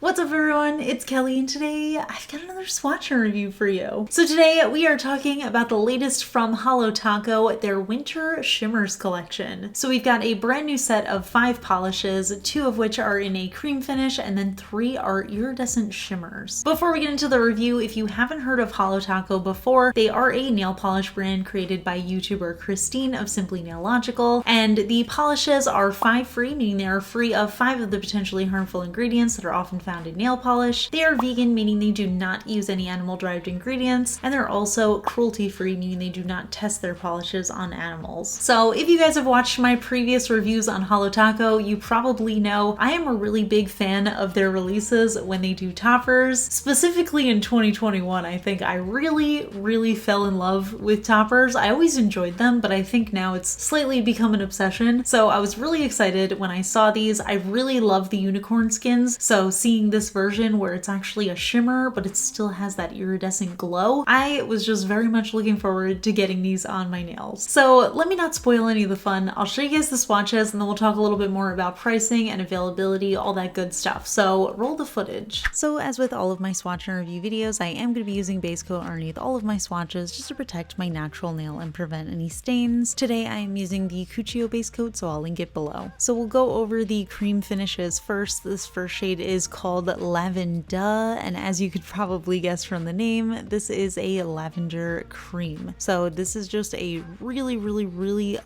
What's up everyone, it's Kelly and today I've got another swatch review for you. So today we are talking about the latest from Holo Taco, their Winter Shimmers collection. So we've got a brand new set of 5 polishes, 2 of which are in a cream finish and then 3 are iridescent shimmers. Before we get into the review, if you haven't heard of Holo Taco before, they are a nail polish brand created by YouTuber Christine of Simply Nailogical, and the polishes are 5 free, meaning they are free of 5 of the potentially harmful ingredients that are often found in nail polish. They are vegan, meaning they do not use any animal-derived ingredients, and they're also cruelty-free, meaning they do not test their polishes on animals. So if you guys have watched my previous reviews on Holo Taco, you probably know I am a really big fan of their releases when they do toppers. Specifically in 2021, I think I really fell in love with toppers. I always enjoyed them, but I think now it's slightly become an obsession. So I was really excited when I saw these. I really love the unicorn skins, so seeing this version where it's actually a shimmer but it still has that iridescent glow, I was just very much looking forward to getting these on my nails. So let me not spoil any of the fun. I'll show you guys the swatches and then we'll talk a little bit more about pricing and availability, all that good stuff. So roll the footage. So as with all of my swatch and review videos, I am going to be using base coat underneath all of my swatches just to protect my natural nail and prevent any stains. Today I am using the Cuccio base coat, so I'll link it below. So we'll go over the cream finishes first. This first shade is called Lavender, and as you could probably guess from the name, this is a lavender cream. So this is just a really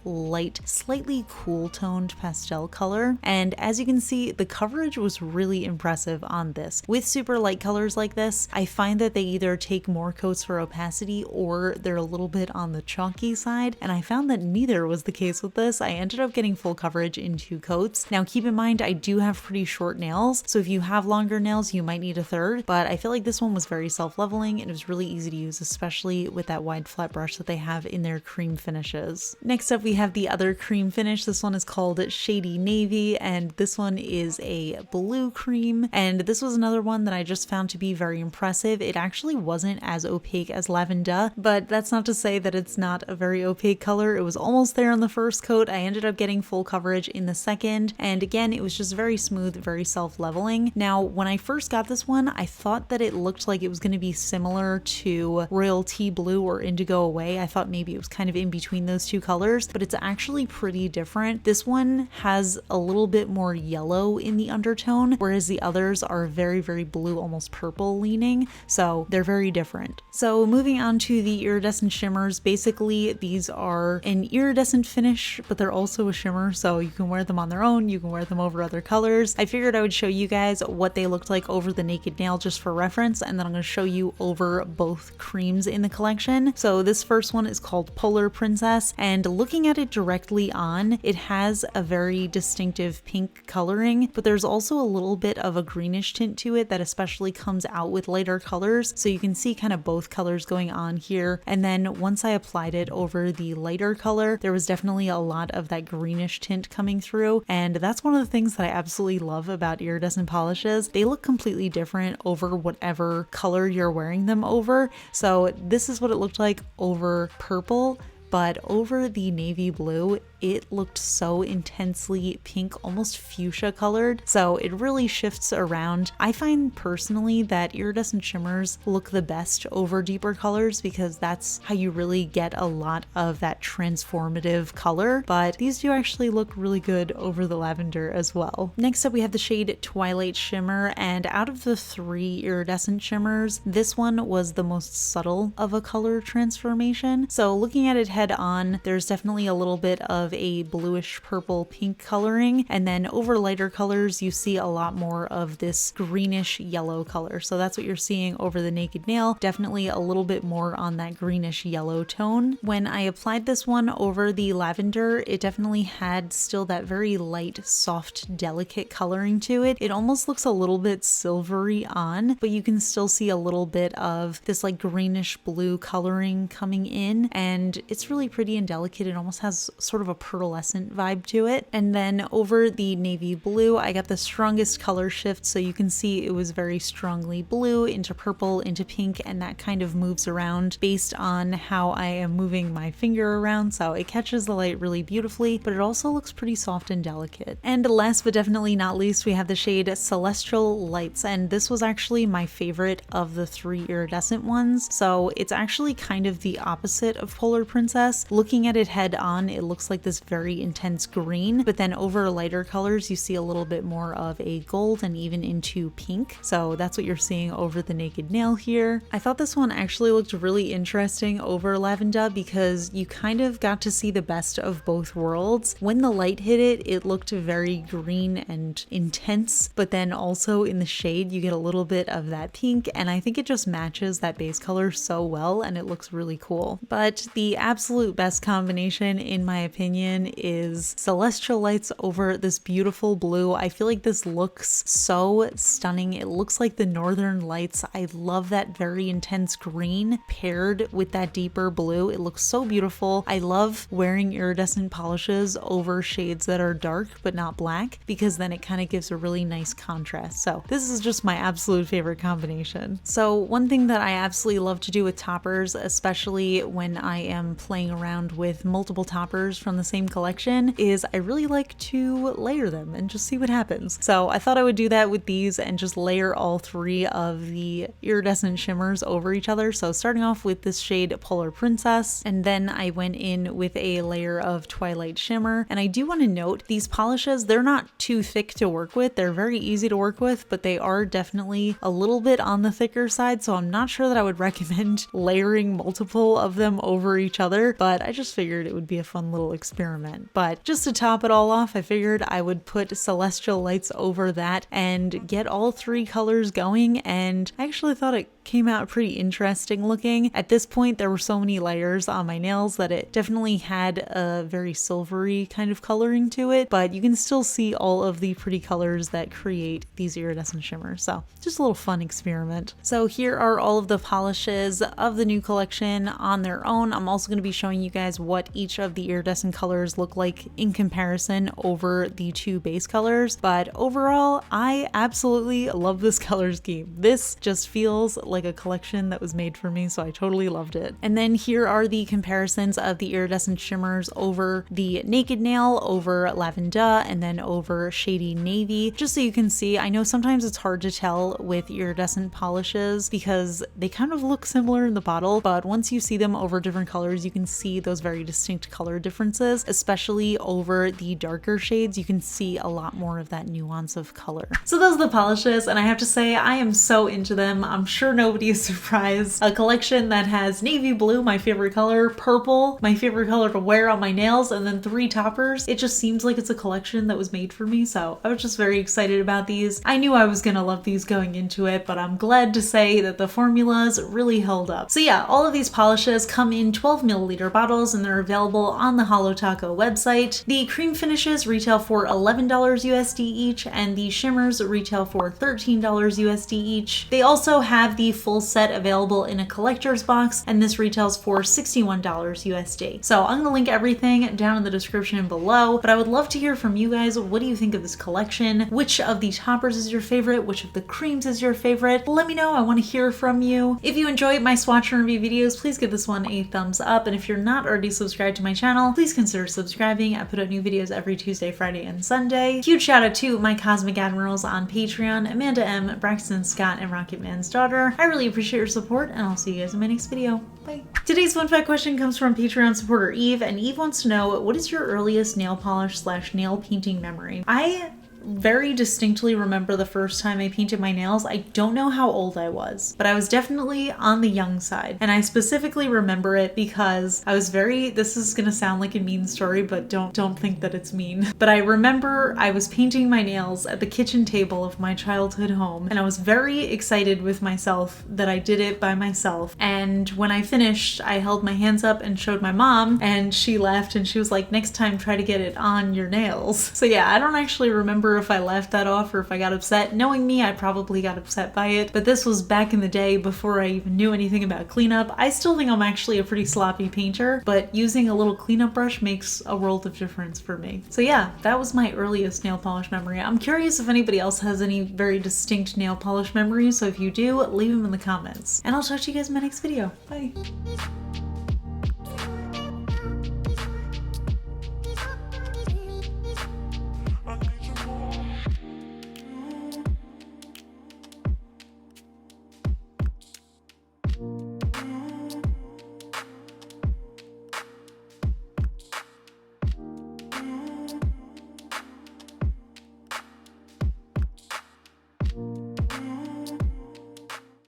light, slightly cool toned pastel color, and as you can see, the coverage was really impressive on this. With super light colors like this, I find that they either take more coats for opacity or they're a little bit on the chalky side, and I found that neither was the case with this. I ended up getting full coverage in 2 coats. Now keep in mind, I do have pretty short nails, so if you have longer nails, you might need a third, but I feel like this one was very self-leveling and it was really easy to use, especially with that wide flat brush that they have in their cream finishes. Next up, we have the other cream finish. This one is called Shady Navy, and this one is a blue cream, and this was another one that I just found to be very impressive. It actually wasn't as opaque as Lavender, but that's not to say that it's not a very opaque color. It was almost there on the first coat. I ended up getting full coverage in the second, and again, it was just very smooth, very self-leveling. Now, when I first got this one, I thought that it looked like it was going to be similar to Royalty Blue or Indigo Away. I thought maybe it was kind of in between those 2 colors, but it's actually pretty different. This one has a little bit more yellow in the undertone, whereas the others are very blue, almost purple leaning, so they're very different. So moving on to the iridescent shimmers, basically these are an iridescent finish, but they're also a shimmer, so you can wear them on their own, you can wear them over other colors. I figured I would show you guys what they looked like over the naked nail just for reference, and then I'm going to show you over both creams in the collection. So this first one is called Polar Princess, and looking at it directly on, it has a very distinctive pink coloring, but there's also a little bit of a greenish tint to it that especially comes out with lighter colors, so you can see kind of both colors going on here. And then once I applied it over the lighter color, there was definitely a lot of that greenish tint coming through, and that's one of the things that I absolutely love about iridescent polishes. They look completely different over whatever color you're wearing them over. So this is what it looked like over purple, but over the navy blue, it looked so intensely pink, almost fuchsia colored. So it really shifts around. I find personally that iridescent shimmers look the best over deeper colors because that's how you really get a lot of that transformative color, but these do actually look really good over the lavender as well. Next up, we have the shade Twilight Shimmer, and out of the 3 iridescent shimmers, this one was the most subtle of a color transformation. So looking at it head on, there's definitely a little bit of a bluish purple pink coloring, and then over lighter colors you see a lot more of this greenish yellow color. So that's what you're seeing over the naked nail, definitely a little bit more on that greenish yellow tone. When I applied this one over the lavender, it definitely had still that very light, soft, delicate coloring to it. It almost looks a little bit silvery on, but you can still see a little bit of this like greenish blue coloring coming in, and it's really pretty and delicate. It almost has sort of a pearlescent vibe to it. And then over the navy blue, I got the strongest color shift, so you can see it was very strongly blue into purple into pink, and that kind of moves around based on how I am moving my finger around, so it catches the light really beautifully, but it also looks pretty soft and delicate. And last but definitely not least, we have the shade Celestial Lights, and this was actually my favorite of the 3 iridescent ones. So it's actually kind of the opposite of Polar Princess. Looking at it head on, it looks like this very intense green, but then over lighter colors you see a little bit more of a gold and even into pink. So that's what you're seeing over the naked nail here. I thought this one actually looked really interesting over Lavender because you kind of got to see the best of both worlds. When the light hit it, it looked very green and intense, but then also in the shade you get a little bit of that pink, and I think it just matches that base color so well and it looks really cool. But the absolute best combination in my opinion is Celestial Lights over this beautiful blue. I feel like this looks so stunning. It looks like the Northern Lights. I love that very intense green paired with that deeper blue. It looks so beautiful. I love wearing iridescent polishes over shades that are dark but not black, because then it kind of gives a really nice contrast. So this is just my absolute favorite combination. So one thing that I absolutely love to do with toppers, especially when I am playing around with multiple toppers from the same collection, is I really like to layer them and just see what happens. So I thought I would do that with these and just layer all 3 of the iridescent shimmers over each other. So starting off with this shade Polar Princess, and then I went in with a layer of Twilight Shimmer. And I do want to note these polishes, they're not too thick to work with. They're very easy to work with, but they are definitely a little bit on the thicker side. So I'm not sure that I would recommend layering multiple of them over each other, but I just figured it would be a fun little experiment. But just to top it all off, I figured I would put Celestial Lights over that and get all 3 colors going, and I actually thought it came out pretty interesting looking. At this point there were so many layers on my nails that it definitely had a very silvery kind of coloring to it, but you can still see all of the pretty colors that create these iridescent shimmers. So just a little fun experiment. So here are all of the polishes of the new collection on their own. I'm also going to be showing you guys what each of the iridescent colors look like in comparison over the 2 base colors, but overall I absolutely love this color scheme. This just feels like a collection that was made for me, so I totally loved it. And then here are the comparisons of the iridescent shimmers over the naked nail, over Lavender, and then over Shady Navy, just so you can see. I know sometimes it's hard to tell with iridescent polishes because they kind of look similar in the bottle, but once you see them over different colors you can see those very distinct color differences, especially over the darker shades. You can see a lot more of that nuance of color. So those are the polishes, and I have to say I am so into them. I'm sure nobody is surprised. A collection that has navy blue, my favorite color, purple, my favorite color to wear on my nails, and then 3 toppers. It just seems like it's a collection that was made for me, so I was just very excited about these. I knew I was gonna love these going into it, but I'm glad to say that the formulas really held up. So yeah, all of these polishes come in 12 milliliter bottles and they're available on the Holo Taco website. The cream finishes retail for $11 USD each, and the shimmers retail for $13 USD each. They also have the full set available in a collector's box, and this retails for $61 USD. So I'm gonna link everything down in the description below, but I would love to hear from you guys. What do you think of this collection? Which of the toppers is your favorite? Which of the creams is your favorite? Let me know. I want to hear from you. If you enjoy my swatch and review videos, please give this one a thumbs up, and if you're not already subscribed to my channel, please consider subscribing. I put out new videos every Tuesday, Friday, and Sunday. Huge shout out to my Cosmic Admirals on Patreon, Amanda M, Braxton Scott, and Rocketman's daughter. I really appreciate your support, and I'll see you guys in my next video. Bye. Today's fun fact question comes from Patreon supporter Eve, and Eve wants to know, what is your earliest nail polish / nail painting memory? I very distinctly remember the first time I painted my nails. I don't know how old I was, but I was definitely on the young side. And I specifically remember it because I was this is gonna sound like a mean story, but don't think that it's mean. But I remember I was painting my nails at the kitchen table of my childhood home, and I was very excited with myself that I did it by myself. And when I finished, I held my hands up and showed my mom, and she laughed and she was like, next time try to get it on your nails. So yeah, I don't actually remember remember if I laughed that off or if I got upset. Knowing me, I probably got upset by it, but this was back in the day before I even knew anything about cleanup. I still think I'm actually a pretty sloppy painter, but using a little cleanup brush makes a world of difference for me. So yeah, that was my earliest nail polish memory. I'm curious if anybody else has any very distinct nail polish memories, so if you do, leave them in the comments. And I'll talk to you guys in my next video. Bye!